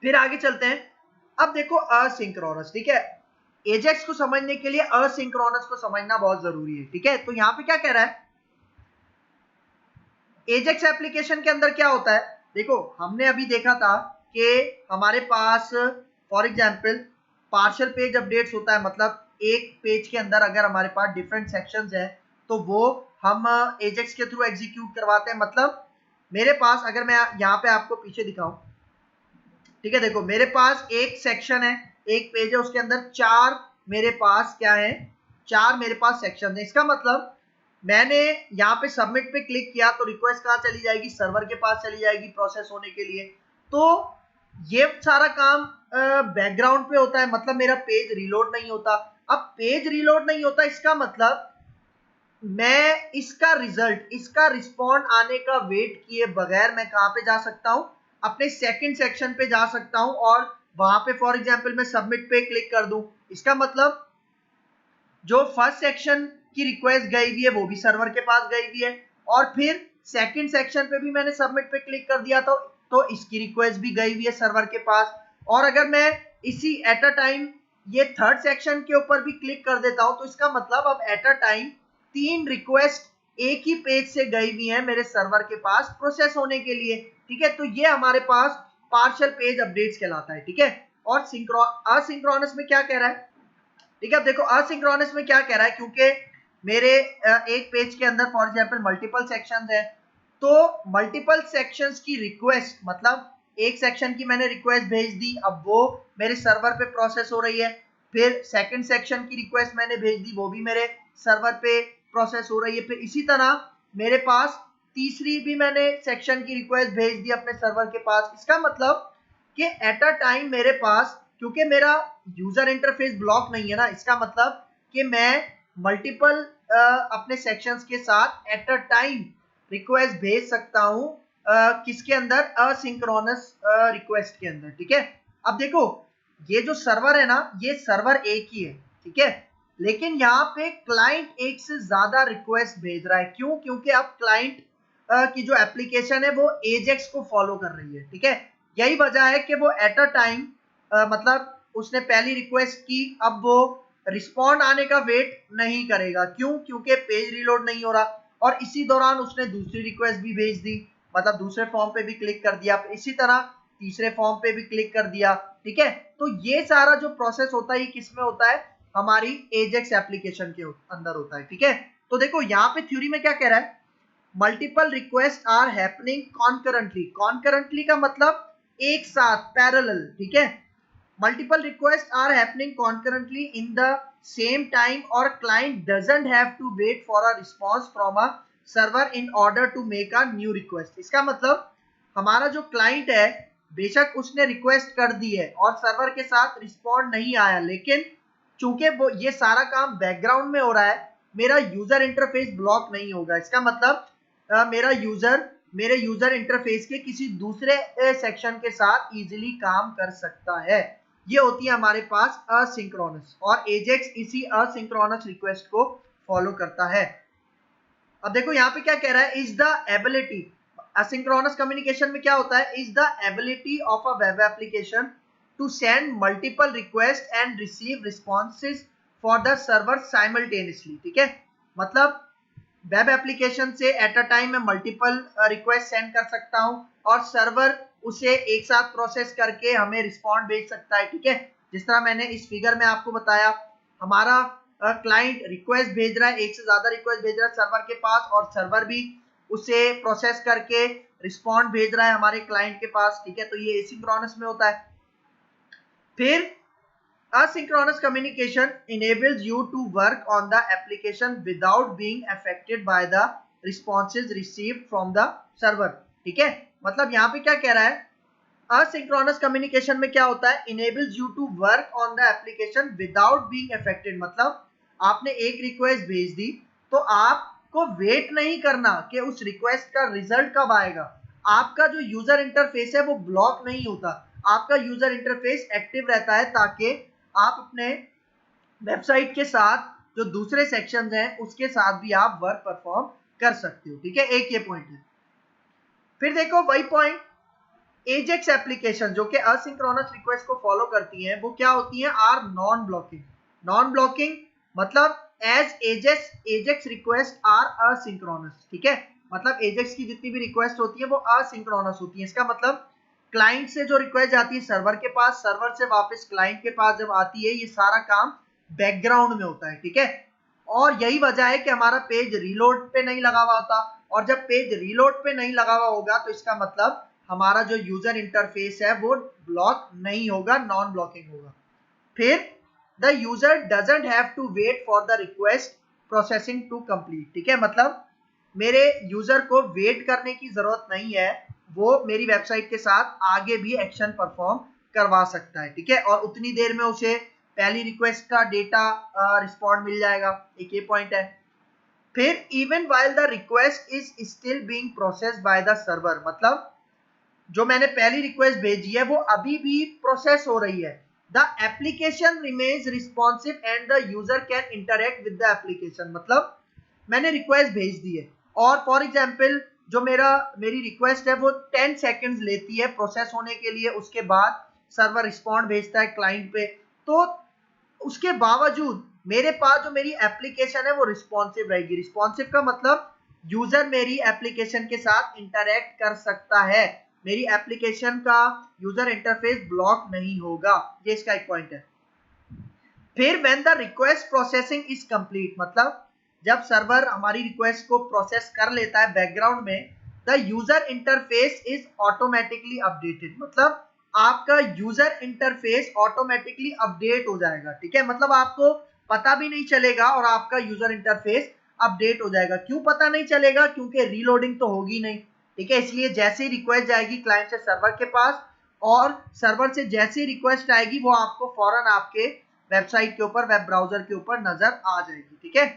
फिर आगे चलते हैं। अब देखो असिंक्रोनस, ठीक है, एजेक्स को समझने के लिए असिंक्रोनस को समझना बहुत जरूरी है, ठीक है। तो यहां पे क्या कह रहा है, एजेक्स एप्लीकेशन के अंदर क्या होता है, देखो हमने अभी देखा था कि हमारे पास for example partial page updates होता है, मतलब एक पेज के अंदर अगर हमारे पास डिफरेंट सेक्शंस हैं तो वो हम एजेक्स के थ्रू एग्जीक्यूट करवाते हैं। मतलब मेरे पास, अगर मैं यहाँ पे आपको पीछे दिखाऊं, ठीक है, देखो मेरे पास एक सेक्शन है, एक पेज है, उसके अंदर चार मेरे पास क्या है, चार मेरे पास सेक्शन है। इसका मतलब मैंने यहाँ पे सबमिट पे क्लिक किया तो रिक्वेस्ट कहाँ चली जाएगी, सर्वर के पास चली जाएगी प्रोसेस होने के लिए। तो ये सारा काम बैकग्राउंड पे होता है, मतलब मेरा पेज रीलोड नहीं होता। अब पेज रीलोड नहीं होता, इसका मतलब मैं इसका रिजल्ट, इसका रिस्पॉन्ड आने का वेट किए बगैर मैं कहां पे जा सकता हूं, अपने सेकंड सेक्शन पे जा सकता हूं और वहां पे फॉर एग्जांपल मैं सबमिट पे क्लिक कर दूं। इसका मतलब जो फर्स्ट सेक्शन की रिक्वेस्ट गई हुई है वो भी सर्वर के पास गई हुई है, और फिर सेकंड सेक्शन पे भी मैंने सबमिट पे क्लिक कर दिया तो इसकी रिक्वेस्ट भी गई हुई है सर्वर के पास। और अगर मैं इसी एट अ टाइम ये थर्ड सेक्शन के ऊपर भी क्लिक कर देता हूं तो इसका मतलब अब एट अ टाइम तीन रिक्वेस्ट एक ही पेज से गई हुई है मेरे सर्वर के पास प्रोसेस होने के लिए, ठीक है। तो ये हमारे पास पार्शियल पेज अपडेट्स कहलाता है, ठीक है। और असिंक्रोनस में क्या कह रहा है, ठीक है। अब देखो असिंक्रोनस में क्या कह रहा है, क्योंकि मेरे एक पेज के अंदर फॉर एग्जांपल मल्टीपल सेक्शंस है, तो मल्टीपल सेक्शंस की रिक्वेस्ट, मतलब एक सेक्शन की मैंने रिक्वेस्ट भेज दी, अब वो मेरे सर्वर पे प्रोसेस हो रही है। फिर सेकंड सेक्शन की रिक्वेस्ट मैंने भेज दी, वो भी मेरे सर्वर पे प्रोसेस हो रही है। फिर इसी तरह मेरे पास तीसरी भी मैंने सेक्शन की रिक्वेस्ट भेज दी अपने सर्वर के पास। इसका मतलब कि एट अ टाइम मेरे पास, क्योंकि मेरा यूजर इंटरफेस ब्लॉक नहीं है ना, इसका मतलब कि मैं मल्टीपल अपने सेक्शंस के साथ एट अ टाइम रिक्वेस्ट भेज सकता हूं, किसके अंदर, असिंक्रोनस रिक्वेस्ट के अंदर, ठीक है। अब देखो ये जो सर्वर है ना, ये सर्वर एक ही है, ठीक है, लेकिन यहाँ पे क्लाइंट एक से ज्यादा रिक्वेस्ट भेज रहा है। क्यों, क्योंकि अब क्लाइंट की जो एप्लीकेशन है वो एजेक्स को फॉलो कर रही है, ठीक है। यही वजह है कि वो एट अ टाइम, मतलब उसने पहली रिक्वेस्ट की, अब वो रिस्पॉन्ड आने का वेट नहीं करेगा। क्यों, क्योंकि पेज रीलोड नहीं हो रहा, और इसी दौरान उसने दूसरी रिक्वेस्ट भी भेज दी, मतलब दूसरे फॉर्म पे भी क्लिक कर दिया, इसी तरह तीसरे फॉर्म पे भी क्लिक कर दिया, ठीक है। तो ये सारा जो प्रोसेस होता है ये किस में होता है, हमारी एजेक्स एप्लीकेशन के अंदर होता है, ठीक है। तो देखो यहाँ पे थ्योरी में क्या कह रहा है, multiple request are happening concurrently. Concurrently का मतलब एक साथ, पैरेलल, ठीक है। multiple requests are happening concurrently in the same time or client doesn't have to wait for a response from a server in order to make a new request। इसका मतलब हमारा जो क्लाइंट है बेशक उसने रिक्वेस्ट कर दी है और सर्वर के साथ रिस्पॉन्ड नहीं आया, लेकिन चूंकि वो ये सारा काम बैकग्राउंड में हो रहा है, मेरा यूजर इंटरफेस ब्लॉक नहीं होगा। इसका मतलब मेरे यूजर इंटरफेस के किसी दूसरे सेक्शन के साथ इजीली काम कर सकता है। ये होती है हमारे पास असिंक्रोनस, और एजेक्स इसी असिंक्रोनस रिक्वेस्ट को फॉलो करता है। अब देखो यहाँ पे क्या कह रहा है, is the ability, asynchronous communication में क्या होता है, is the ability of a web application to send multiple request and receive responses for the server simultaneously, ठीक है। मतलब वेब एप्लीकेशन से एट अ टाइम मैं मल्टीपल रिक्वेस्ट सेंड कर सकता हूं और सर्वर उसे एक साथ प्रोसेस करके हमें रिस्पॉन्ड भेज सकता है, ठीक है। जिस तरह मैंने इस फिगर में आपको बताया, हमारा क्लाइंट रिक्वेस्ट भेज रहा है, एक से ज्यादा रिक्वेस्ट भेज रहा है सर्वर के पास, और सर्वर भी उसे प्रोसेस करके रिस्पॉन्ड भेज रहा है हमारे क्लाइंट के पास, ठीक है। तो ये एसिंक्रोनस में होता है। फिर asynchronous communication enables you to work on the application without being affected by the responses received from the server, ठीक है। मतलब यहाँ पे क्या कह रहा है, asynchronous communication में क्या होता है, enables you to work on the application without being affected। मतलब आपने एक रिक्वेस्ट भेज दी तो आपको वेट नहीं करना कि उस रिक्वेस्ट का रिजल्ट कब आएगा। आपका जो यूजर इंटरफेस है वो ब्लॉक नहीं होता, आपका यूजर इंटरफेस एक्टिव रहता है, ताकि आप अपने वेबसाइट के साथ जो दूसरे सेक्शंस हैं उसके साथ भी आप वर्क परफॉर्म कर सकते हो, ठीक है। एक ये पॉइंट है। फिर देखो वही पॉइंट एजेक्स एप्लीकेशन जो कि असिंक्रोनस रिक्वेस्ट को फॉलो करती हैं, वो क्या होती हैं? Are non blocking. Non blocking मतलब as AJAX request are asynchronous, ठीक है। मतलब एजेक्स की जितनी भी रिक्वेस्ट होती है वो असिंक्रोनस होती है। इसका मतलब क्लाइंट से जो रिक्वेस्ट जाती है सर्वर के पास, सर्वर से वापस क्लाइंट के पास जब आती है, ये सारा काम बैकग्राउंड में होता है, ठीक है। और यही वजह है कि हमारा पेज रीलोड पे नहीं लगा हुआ होता, और जब पेज रीलोड पे नहीं लगा हुआ होगा तो इसका मतलब हमारा जो यूजर इंटरफेस है वो ब्लॉक नहीं होगा, नॉन ब्लॉकिंग होगा। फिर the user doesn't have to wait for the request processing to complete, ठीक है। मतलब मेरे यूजर को वेट करने की जरूरत नहीं है, वो मेरी वेबसाइट के साथ आगे भी एक्शन परफॉर्म करवा सकता है, ठीक है। और उतनी देर में उसे पहली रिक्वेस्ट का डेटा रिस्पॉन्ड मिल जाएगा, एक ये पॉइंट है। फिर even while the request is still being processed by the server, मतलब जो मैंने पहली रिक्वेस्ट भेजी है वो अभी भी प्रोसेस हो रही है। The application remains responsive and the user can interact with the application, मतलब मैंने रिक्वेस्ट भेज दी है और फॉर एग्जाम्पल जो मेरी रिक्वेस्ट है वो 10 सेकेंड्स लेती है प्रोसेस होने के लिए, उसके बाद सर्वर रिस्पॉन्ड भेजता है क्लाइंट पे। तो उसके बावजूद मेरे पास जो मेरी एप्लीकेशन है वो रिस्पॉन्सिव रहेगी। रिस्पॉन्सिव का मतलब यूजर मेरी एप्लीकेशन के साथ इंटरेक्ट कर सकता है, मेरी एप्लीकेशन का यूजर इंटरफेस ब्लॉक नहीं होगा, ये इसका एक पॉइंट है। फिर when the request processing is complete, मतलब जब सर्वर हमारी रिक्वेस्ट को प्रोसेस कर लेता है बैकग्राउंड में, the user interface is automatically updated, मतलब आपका यूजर इंटरफेस ऑटोमेटिकली अपडेट हो जाएगा, ठीक है। मतलब आपको पता भी नहीं चलेगा और आपका यूजर इंटरफेस अपडेट हो जाएगा। क्यों पता नहीं चलेगा? क्योंकि रीलोडिंग तो होगी नहीं, ठीक है। इसलिए जैसे ही रिक्वेस्ट जाएगी क्लाइंट से सर्वर के पास और सर्वर से जैसे ही रिक्वेस्ट आएगी वो आपको फौरन आपके वेबसाइट के ऊपर, वेब ब्राउजर के ऊपर नजर आ जाएगी, ठीक है।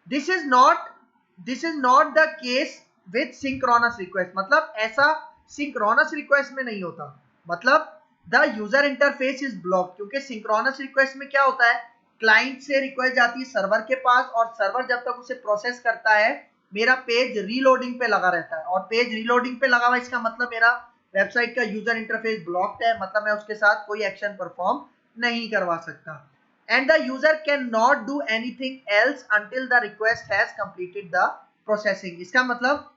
This is not the case with synchronous request, मतलब ऐसा सिंक्रोनस रिक्वेस्ट में नहीं होता। मतलब the user interface is block, क्योंकि सिंक्रोनस रिक्वेस्ट में क्या होता है, क्लाइंट से रिक्वेस्ट जाती है सर्वर के पास और सर्वर जब तक उसे प्रोसेस करता है मेरा पेज रीलोडिंग पे लगा रहता है, और पेज रीलोडिंग पे लगा हुआ इसका मतलब मेरा वेबसाइट का यूजर इंटरफेस ब्लॉक्ड है, मतलब मैं उसके साथ कोई एक्शन परफॉर्म नहीं करवा सकता। And the user cannot do anything else until the request has completed the processing। इसका मतलब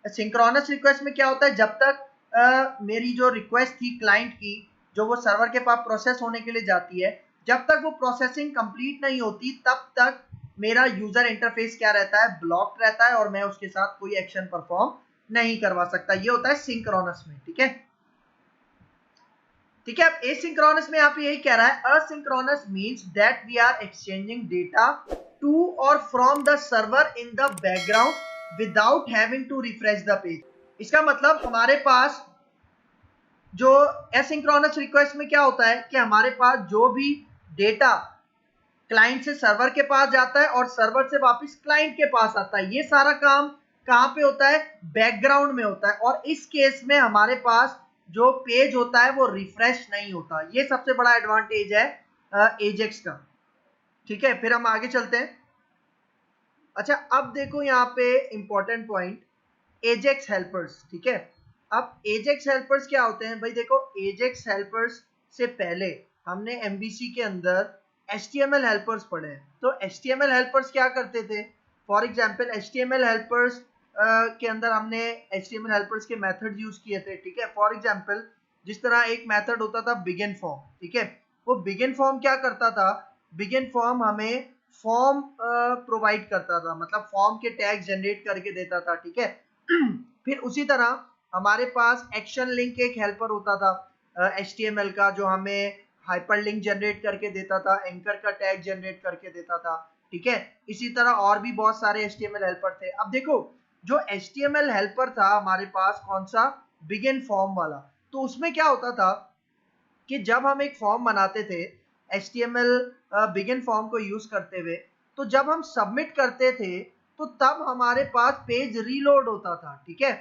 सिंक्रोनस रिक्वेस्ट में क्या होता है, जब तक मेरी जो रिक्वेस्ट थी क्लाइंट की जो वो सर्वर के पास प्रोसेस होने के लिए जाती है, जब तक वो प्रोसेसिंग कंप्लीट नहीं होती तब तक मेरा यूजर इंटरफेस क्या रहता है, ब्लॉक्ड रहता है और मैं उसके साथ कोई एक्शन परफॉर्म नहीं करवा सकता। ये होता है सिंक्रोनस में, ठीक है। ठीक है, अब एसिंक्रोनस में यहाँ पे यही कह रहा है, asynchronous means that we are exchanging data to और from the server in the background without having to refresh the page. इसका मतलब हमारे पास जो एसिंक्रोनस रिक्वेस्ट में क्या होता है कि हमारे पास जो भी डेटा क्लाइंट से सर्वर के पास जाता है और सर्वर से वापस क्लाइंट के पास आता है, ये सारा काम कहाँ पे होता है, बैकग्राउंड में होता है। और इस केस में हमारे पास जो पेज होता है वो रिफ्रेश नहीं होता। ये सबसे बड़ा एडवांटेज है एजेक्स का, ठीक है। फिर हम आगे चलते हैं। अच्छा, अब देखो यहाँ पे इंपॉर्टेंट पॉइंट, एजेक्स हेल्पर्स, ठीक है। अब एजेक्स हेल्पर्स क्या होते हैं भाई? देखो, एजेक्स हेल्पर्स से पहले हमने एमवीसी के अंदर HTML हेल्पर्स पढ़े हैं। तो HTML हेल्पर्स क्या करते थे? फॉर एग्जांपल HTML हेल्पर्स के अंदर हमने HTML हेल्पर्स के मेथड यूज किए थे, ठीक है। फॉर एग्जांपल जिस तरह एक मेथड होता था बिगिन फॉर्म, ठीक है। वो बिगिन फॉर्म क्या करता था? बिगिन फॉर्म हमें फॉर्म प्रोवाइड करता था, मतलब फॉर्म के टैग जनरेट करके देता था, ठीक है। फिर उसी तरह हमारे पास एक्शन लिंक एक हेल्पर होता था HTML का, जो हमें हाइपरलिंक जनरेट करके देता था, एंकर का टैग जनरेट करके देता था, ठीक है। इसी तरह और भी बहुत सारे HTML हेल्पर थे। अब देखो, जो HTML हेल्पर था हमारे पास कौन सा, बिगिन फॉर्म वाला, तो उसमें क्या होता था कि जब हम एक फॉर्म बनाते थे HTML बिगिन फॉर्म को यूज करते हुए, तो जब हम सबमिट करते थे तो तब हमारे पास पेज रीलोड होता था, ठीक है।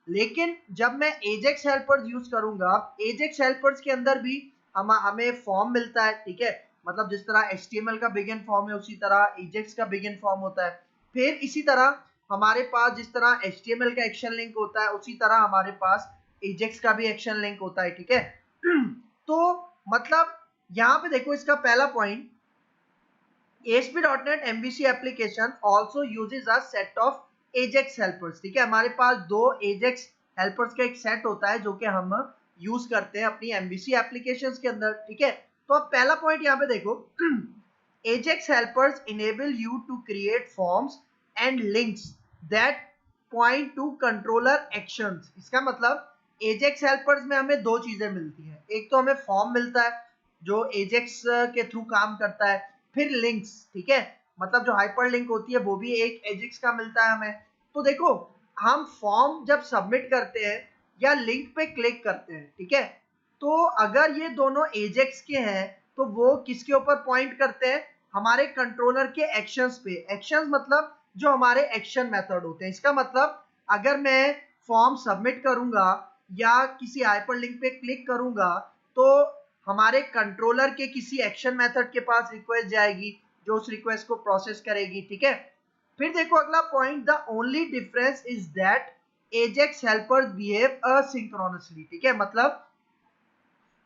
लेकिन जब मैं एजेक्स हेल्पर्स यूज करूंगा, एजेक्स हेल्पर्स के अंदर भी हमें फॉर्म मिलता है, ठीक है। मतलब जिस तरह HTML का बिगिन फॉर्म है उसी तरह एजेक्स का बिगिन फॉर्म होता है। फिर इसी तरह हमारे पास जिस तरह HTML का एक्शन लिंक होता है उसी तरह हमारे पास एजेक्स का भी एक्शन लिंक होता है, ठीक है। तो मतलब यहाँ पे देखो इसका पहला point, ASP.NET MVC application also uses a set of Ajax helpers, ठीक है। हमारे पास दो एजेक्स हेल्पर्स का एक सेट होता है जो कि हम यूज करते हैं अपनी MVC एप्लीकेशंस के अंदर, ठीक है। तो अब पहला पॉइंट यहाँ पे देखो, Ajax helpers enable you to create forms and links that point to controller actions. इसका मतलब एजेक्स हेल्पर्स में हमें दो चीजें मिलती हैं, एक तो हमें फॉर्म मिलता है जो एजेक्स के थ्रू काम करता है, फिर लिंक्स, ठीक है, मतलब जो हाइपर लिंक होती है वो भी एक एजेक्स का मिलता है हमें। तो देखो हम फॉर्म जब सबमिट करते हैं या लिंक पे क्लिक करते हैं, ठीक है, तो अगर ये दोनों एजेक्स के हैं तो वो किसके ऊपर पॉइंट करते हैं, हमारे कंट्रोलर के एक्शंस पे। एक्शंस मतलब जो हमारे एक्शन मेथड होते हैं। इसका मतलब अगर मैं फॉर्म सबमिट करूंगा या किसी हाइपर लिंक पे क्लिक करूंगा तो हमारे कंट्रोलर के किसी एक्शन मेथड के पास रिक्वेस्ट जाएगी जो उस रिक्वेस्ट को प्रोसेस करेगी, ठीक है। फिर देखो अगला point, the only difference is that Ajax helpers behave asynchronously, ठीक है। मतलब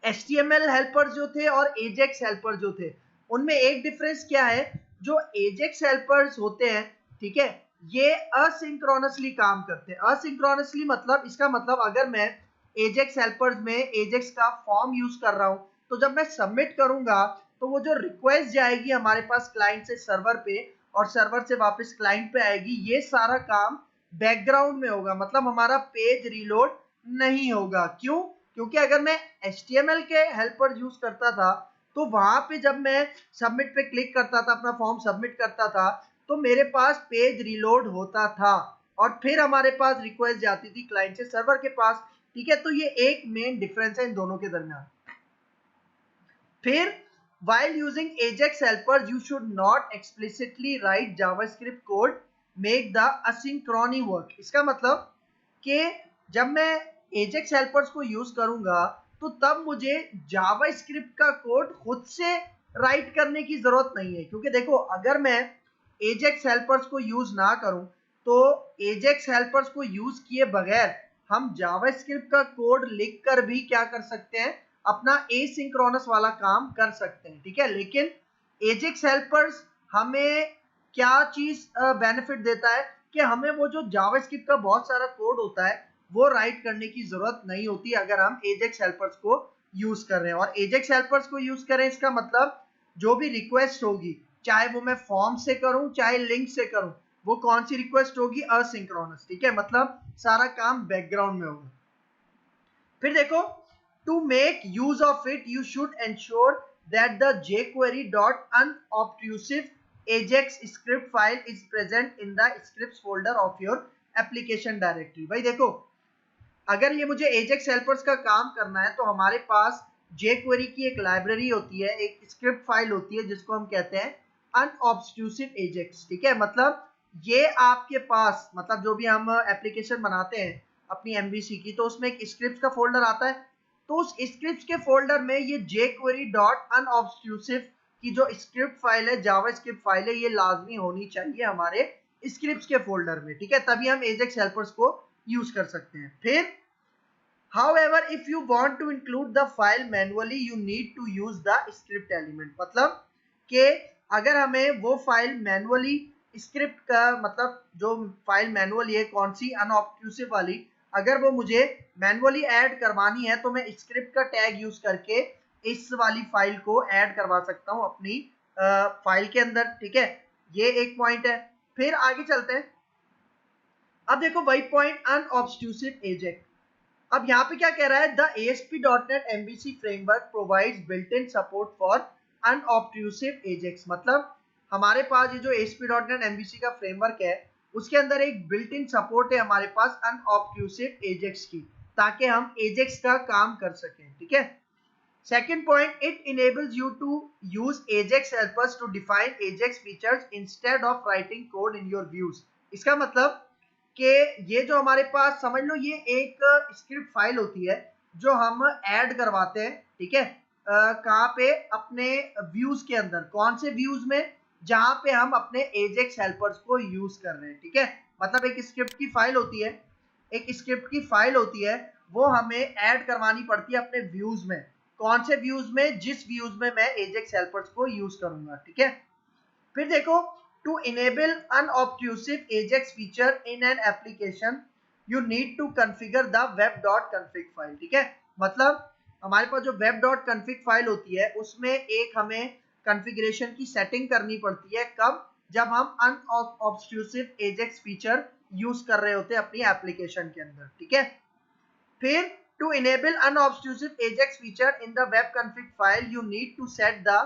HTML हेल्पर्स जो थे और एजेक्स हेल्पर जो थे उनमें एक डिफरेंस क्या है, जो एजेक्स हेल्पर्स होते हैं, ठीक है, ये असिंक्रोनसली काम करते हैं। असिंक्रोनसली मतलब, इसका मतलब अगर मैं एजेक्स हेल्पर्स में एजेक्स का फॉर्म यूज कर रहा हूं तो जब मैं सबमिट करूंगा तो वो जो रिक्वेस्ट जाएगी हमारे पास क्लाइंट से सर्वर पे और सर्वर से वापस क्लाइंट पे आएगी, ये सारा काम बैकग्राउंड में होगा, मतलब हमारा पेज रीलोड नहीं होगा। क्यों? क्योंकि अगर मैं HTML के हेल्पर यूज करता था तो वहां पे जब मैं सबमिट पे क्लिक करता था, अपना फॉर्म सबमिट करता था, तो मेरे पास पेज रीलोड होता था और फिर हमारे पास रिक्वेस्ट जाती थी क्लाइंट से सर्वर के पास, ठीक है। तो ये एक मेन डिफरेंस है इन दोनों के दरमियान। फिर while using Ajax helpers you should not explicitly write JavaScript code make the asynchrony work। इसका मतलब कि जब मैं Ajax helpers को यूज करूंगा तो तब मुझे JavaScript का कोड खुद से राइट करने की जरूरत नहीं है, क्योंकि देखो अगर मैं Ajax helpers को यूज ना करूं तो Ajax helpers को यूज किए बगैर हम JavaScript का कोड लिखकर भी क्या कर सकते हैं, अपना एसिंक्रोनस वाला काम कर सकते हैं, ठीक है। लेकिन एजेक्स हेल्पर्स हमें क्या चीज बेनिफिट देता है कि हमें वो जो जावास्क्रिप्ट का बहुत सारा कोड होता है वो राइट करने की जरूरत नहीं होती अगर हम एजेक्स हेल्पर्स को यूज कर रहे हैं। और एजेक्स हेल्पर्स को यूज करें इसका मतलब जो भी रिक्वेस्ट होगी, चाहे वो मैं फॉर्म से करूं चाहे लिंक से करूं, वो कौन सी रिक्वेस्ट होगी, असिंक्रोनस, ठीक है, मतलब सारा काम बैकग्राउंड में होगा। फिर देखो, to make use of it you should ensure that the jQuery.unobtrusive ajax script file is present in the scripts folder of your application directory। भाई देखो अगर ये मुझे ajax helpers का काम करना है तो हमारे पास jQuery की एक लाइब्रेरी होती है, एक स्क्रिप्ट फाइल होती है जिसको हम कहते हैं अनऑब्स्ट्रूसिव एजेक्स, ठीक है। मतलब ये आपके पास, मतलब जो भी हम एप्लीकेशन बनाते हैं अपनी MVC की तो उसमें एक स्क्रिप्ट का फोल्डर आता है, तो उस स्क्रिप्ट के फोल्डर में ये jQuery.unobtrusive की जो स्क्रिप्ट फाइल है, जावास्क्रिप्ट फाइल है, ये लाजमी होनी चाहिए हमारे स्क्रिप्ट के फोल्डर में, ठीक है, तभी हम एजेक्स हेल्पर्स को यूज कर सकते हैं। फिर however if you want to include the file manually you need to use the script element। मतलब कि अगर हमें वो फाइल मैनुअली, स्क्रिप्ट का मतलब जो फाइल मैनुअली है कौन सी, अनऑब्ट्रूसिव वाली, अगर वो मुझे मैनुअली ऐड करवानी है तो मैं स्क्रिप्ट का टैग यूज करके इस वाली फाइल को ऐड करवा सकता हूं अपनी फाइल के अंदर, ठीक है। ये एक पॉइंट है। फिर आगे चलते हैं। अब देखो वही पॉइंट अनऑब्स्ट्रूसिव एजेक्स। अब यहाँ पे क्या कह रहा है, the ASP.NET MVC framework provides built in support for unobtrusive AJAX. मतलब हमारे पास ये जो ASP.NET MVC का फ्रेमवर्क है उसके अंदर एक बिल्ट इन सपोर्ट है हमारे पास अनऑब्ट्रूसिव एजेक्स की, ताकि हम एजेक्स का काम कर सकें, ठीक है। Second point, it enables you to use Ajax helpers to define Ajax features instead of writing code in your views. इसका मतलब कि ये जो हमारे पास, समझ लो ये एक स्क्रिप्ट फाइल होती है जो हम ऐड करवाते हैं, ठीक है, कहाँ पे, अपने व्यूज के अंदर। कौन से व्यूज में, जहां पे हम अपने एजेक्स हेल्पर्स को यूज कर रहे हैं, ठीक है। मतलब एक स्क्रिप्ट की फाइल होती है, एक स्क्रिप्ट की फाइल होती है वो हमें ऐड करवानी पड़ती है अपने व्यूज में। कौन से व्यूज में? जिस व्यूज में मैं एजेक्स हेल्पर्स को यूज करूंगा, ठीक है। फिर देखो, to enable unobtrusive AJAX feature in an application you need to configure the web.config file, ठीक है। मतलब हमारे पास जो web.config फाइल होती है उसमें एक हमें कॉन्फ़िगरेशन की सेटिंग करनी पड़ती है। कब? जब हम अनऑब्ट्रूसिव एजेक्स फीचर यूज कर रहे होते हैं अपनी एप्लीकेशन के अंदर, ठीक है। फिर to enable unobtrusive AJAX feature in the web config file you need to set the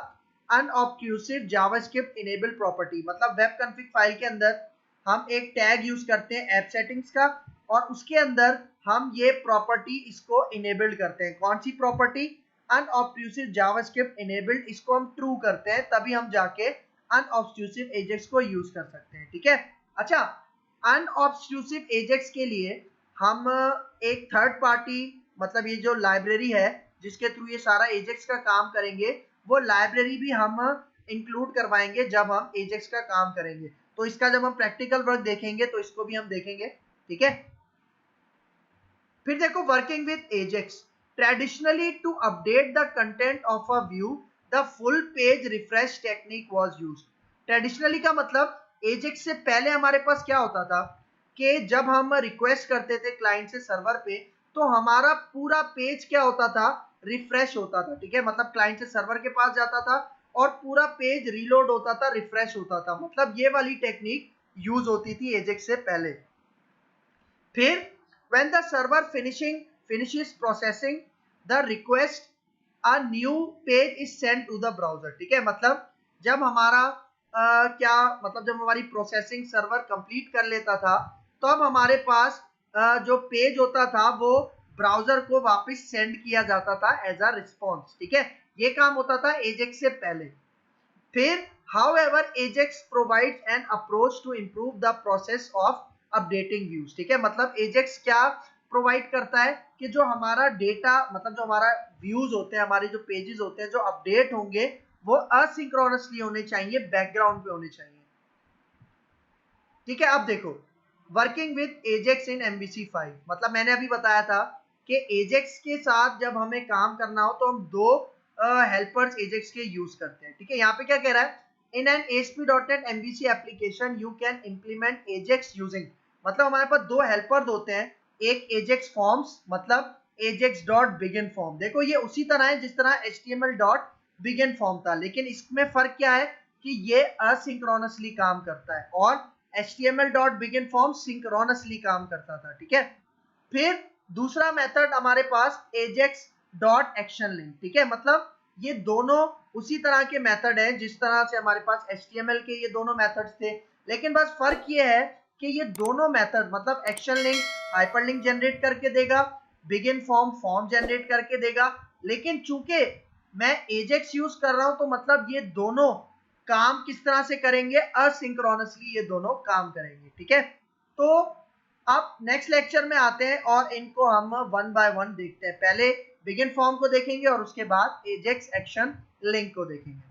unobtrusive JavaScript enable property. मतलब वेब कॉन्फ़िग फाइल के अंदर हम एक टैग यूज करते हैं ऐप सेटिंग्स का, और उसके अंदर हम ये प्रॉपर्टी इसको इनेबल्ड करते हैं। कौन सी प्रॉपर्टी? Unobtrusive JavaScript enabled. इसको हम ट्रू करते हैं, तभी हम जाके अनऑब्ट्रूसिव एजेक्स को यूज कर सकते हैं, ठीक है। अच्छा, अनऑब्ट्रूसिव एजेक्स के लिए हम एक थर्ड पार्टी, मतलब ये जो लाइब्रेरी है जिसके थ्रू ये सारा एजेक्स का काम करेंगे, वो लाइब्रेरी भी हम इंक्लूड करवाएंगे जब हम एजेक्स का काम करेंगे। तो इसका जब हम प्रैक्टिकल वर्क देखेंगे तो इसको भी हम देखेंगे, ठीक है। फिर देखो, working with Ajax, traditionally to update the content of a view the full page refresh technique was used. Traditionally का मतलब एजेक्स से पहले हमारे पास क्या होता था कि जब हम रिक्वेस्ट करते थे क्लाइंट से सर्वर पे, तो हमारा पूरा पेज क्या होता था? रिफ्रेश होता था, ठीक है। मतलब क्लाइंट से सर्वर के पास जाता था और पूरा पेज रीलोड होता था, रिफ्रेश होता था। मतलब ये वाली टेक्निक यूज होती थी एजेक्स से पहले। फिर when the server finishes processing the request a new page is sent to the browser, ठीक है। मतलब जब हमारा क्या मतलब जब हमारी प्रोसेसिंग सर्वर कंप्लीट कर लेता था, तो अब हमारे पास जो पेज होता था वो ब्राउजर को वापस सेंड किया जाता था एज अ रिस्पॉन्स, ठीक है। ये काम होता था एजेक्स से पहले। फिर however ajax provides an approach to improve the process of updating views, ठीक है। मतलब एजेक्स क्या प्रोवाइड करता है कि जो हमारा डेटा, मतलब जो हमारा व्यूज होते हैं, हमारे जो पेजेस होते हैं, जो अपडेट होंगे वो असिंक्रोनसली होने चाहिए, बैकग्राउंड पे होने चाहिए, ठीक है। अब देखो, working with Ajax in MVC5, मतलब मैंने अभी बताया था कि एजेक्स के साथ जब हमें काम करना हो तो हम दो हेल्पर्स एजेक्स के यूज करते हैं, ठीक है। यहाँ पे क्या कह रहा है? In an ASP.NET MVC application you can implement Ajax using, मतलब हमारे पास दो हेल्पर्स होते हैं, एक एजेक्स फॉर्म्स, मतलब एजेक्स डॉट बिगिन फॉर्म। देखो ये उसी तरह है जिस तरह HTML डॉट बिगिन फॉर्म था, लेकिन इसमें फर्क क्या है कि ये असिंक्रोनसली काम करता है और HTML डॉट बिगिन फॉर्म सिंक्रोनसली काम करता था, ठीक है। फिर दूसरा मेथड हमारे पास एजेक्स डॉट एक्शन लिंक, ठीक है। मतलब ये दोनों उसी तरह के मेथड हैं जिस तरह से हमारे पास HTML के ये दोनों मेथड्स थे, लेकिन बस फर्क ये है कि ये दोनों मेथड, मतलब एक्शन लिंक हाइपरलिंक जनरेट करके देगा, बिगिन फॉर्म फॉर्म जनरेट करके देगा, लेकिन चूंकि मैं एजेक्स यूज कर रहा हूं तो मतलब ये दोनों काम किस तरह से करेंगे? असिंक्रोनसली ये दोनों काम करेंगे, ठीक है। तो अब नेक्स्ट लेक्चर में आते हैं और इनको हम वन बाय वन देखते हैं। पहले बिगिन फॉर्म को देखेंगे और उसके बाद एजेक्स एक्शन लिंक को देखेंगे।